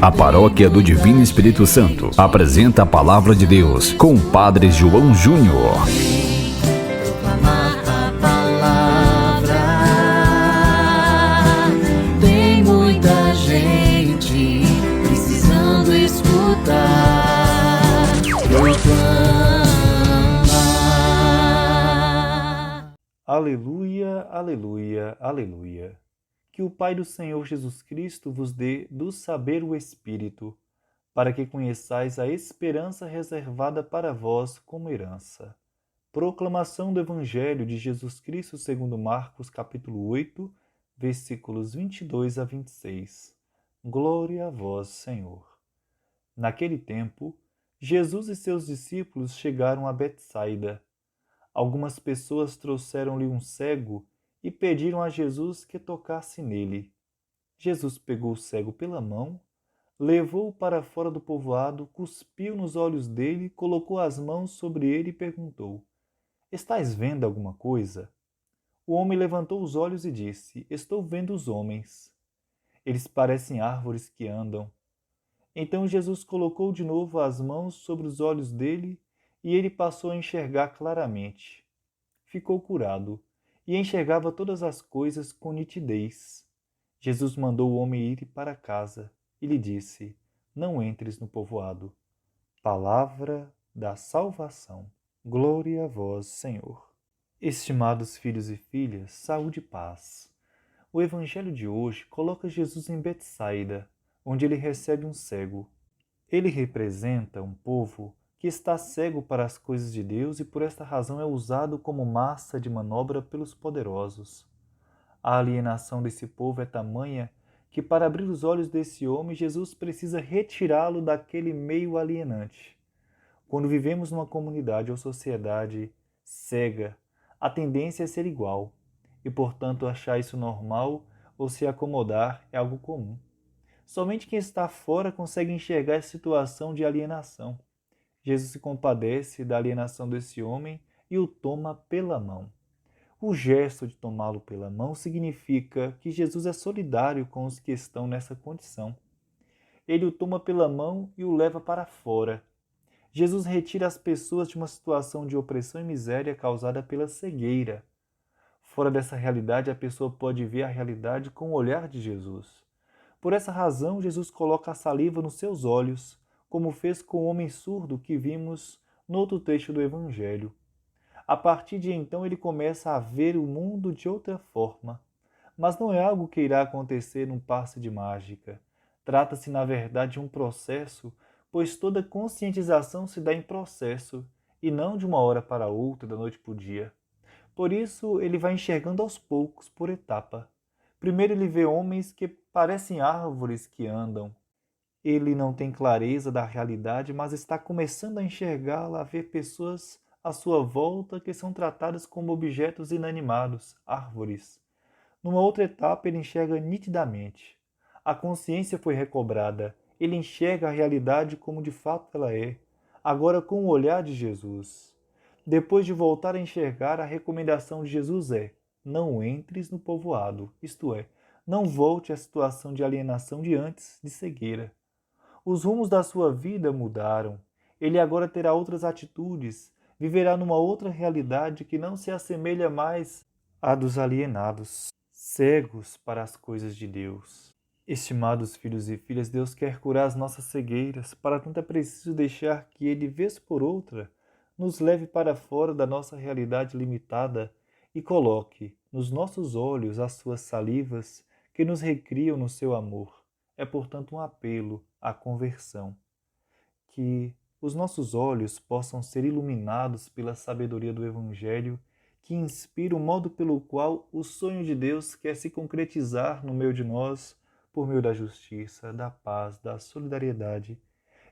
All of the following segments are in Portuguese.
A Paróquia do Divino Espírito Santo apresenta a Palavra de Deus com o Padre João Júnior. Proclamar a palavra. Tem muita gente precisando escutar. Proclamar. Aleluia, aleluia, aleluia. Que o Pai do Senhor Jesus Cristo vos dê do saber o Espírito, para que conheçais a esperança reservada para vós como herança. Proclamação do Evangelho de Jesus Cristo segundo Marcos, capítulo 8, versículos 22 a 26. Glória a vós, Senhor. Naquele tempo, Jesus e seus discípulos chegaram a Betsaida. Algumas pessoas trouxeram-lhe um cego e pediram a Jesus que tocasse nele. Jesus pegou o cego pela mão, levou-o para fora do povoado, cuspiu nos olhos dele, colocou as mãos sobre ele e perguntou: "Estás vendo alguma coisa?" O homem levantou os olhos e disse: "Estou vendo os homens. Eles parecem árvores que andam." Então Jesus colocou de novo as mãos sobre os olhos dele e ele passou a enxergar claramente. Ficou curado e enxergava todas as coisas com nitidez. Jesus mandou o homem ir para casa e lhe disse: "Não entres no povoado." Palavra da salvação. Glória a vós, Senhor. Estimados filhos e filhas, saúde e paz. O evangelho de hoje coloca Jesus em Betsaida, onde ele recebe um cego. Ele representa um povo que está cego para as coisas de Deus e por esta razão é usado como massa de manobra pelos poderosos. A alienação desse povo é tamanha que, para abrir os olhos desse homem, Jesus precisa retirá-lo daquele meio alienante. Quando vivemos numa comunidade ou sociedade cega, a tendência é ser igual e, portanto, achar isso normal ou se acomodar é algo comum. Somente quem está fora consegue enxergar essa situação de alienação. Jesus se compadece da alienação desse homem e o toma pela mão. O gesto de tomá-lo pela mão significa que Jesus é solidário com os que estão nessa condição. Ele o toma pela mão e o leva para fora. Jesus retira as pessoas de uma situação de opressão e miséria causada pela cegueira. Fora dessa realidade, a pessoa pode ver a realidade com o olhar de Jesus. Por essa razão, Jesus coloca a saliva nos seus olhos, como fez com o homem surdo que vimos no outro trecho do Evangelho. A partir de então, ele começa a ver o mundo de outra forma. Mas não é algo que irá acontecer num passe de mágica. Trata-se, na verdade, de um processo, pois toda conscientização se dá em processo, e não de uma hora para outra, da noite para o dia. Por isso, ele vai enxergando aos poucos, por etapa. Primeiro ele vê homens que parecem árvores que andam. Ele não tem clareza da realidade, mas está começando a enxergá-la, a ver pessoas à sua volta que são tratadas como objetos inanimados, árvores. Numa outra etapa, ele enxerga nitidamente. A consciência foi recobrada. Ele enxerga a realidade como de fato ela é, agora com o olhar de Jesus. Depois de voltar a enxergar, a recomendação de Jesus é: não entres no povoado, isto é, não volte à situação de alienação de antes, de cegueira. Os rumos da sua vida mudaram. Ele agora terá outras atitudes, viverá numa outra realidade que não se assemelha mais à dos alienados, cegos para as coisas de Deus. Estimados filhos e filhas, Deus quer curar as nossas cegueiras, para tanto é preciso deixar que Ele, vez por outra, nos leve para fora da nossa realidade limitada e coloque nos nossos olhos as suas salivas que nos recriam no seu amor. É, portanto, um apelo à conversão. Que os nossos olhos possam ser iluminados pela sabedoria do Evangelho, que inspira o modo pelo qual o sonho de Deus quer se concretizar no meio de nós, por meio da justiça, da paz, da solidariedade,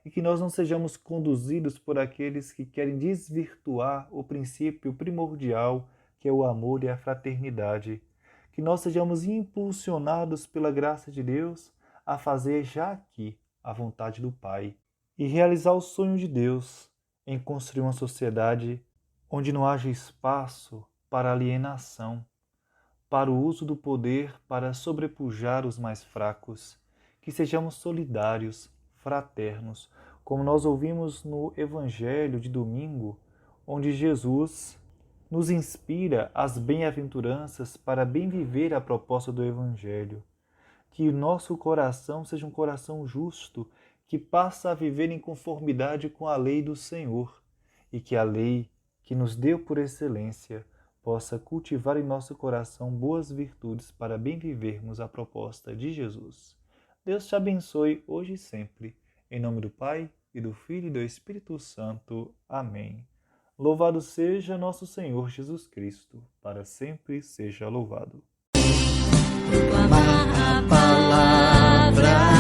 e que nós não sejamos conduzidos por aqueles que querem desvirtuar o princípio primordial, que é o amor e a fraternidade. Que nós sejamos impulsionados pela graça de Deus a fazer já aqui a vontade do Pai e realizar o sonho de Deus em construir uma sociedade onde não haja espaço para alienação, para o uso do poder para sobrepujar os mais fracos. que sejamos solidários, fraternos, como nós ouvimos no Evangelho de domingo, onde Jesus nos inspira as bem-aventuranças para bem viver a proposta do Evangelho. Que o nosso coração seja um coração justo, que passa a viver em conformidade com a lei do Senhor, e que a lei que nos deu por excelência possa cultivar em nosso coração boas virtudes para bem vivermos a proposta de Jesus. Deus te abençoe hoje e sempre. Em nome do Pai, e do Filho e do Espírito Santo. Amém. Louvado seja nosso Senhor Jesus Cristo, para sempre seja louvado. Proclamar a palavra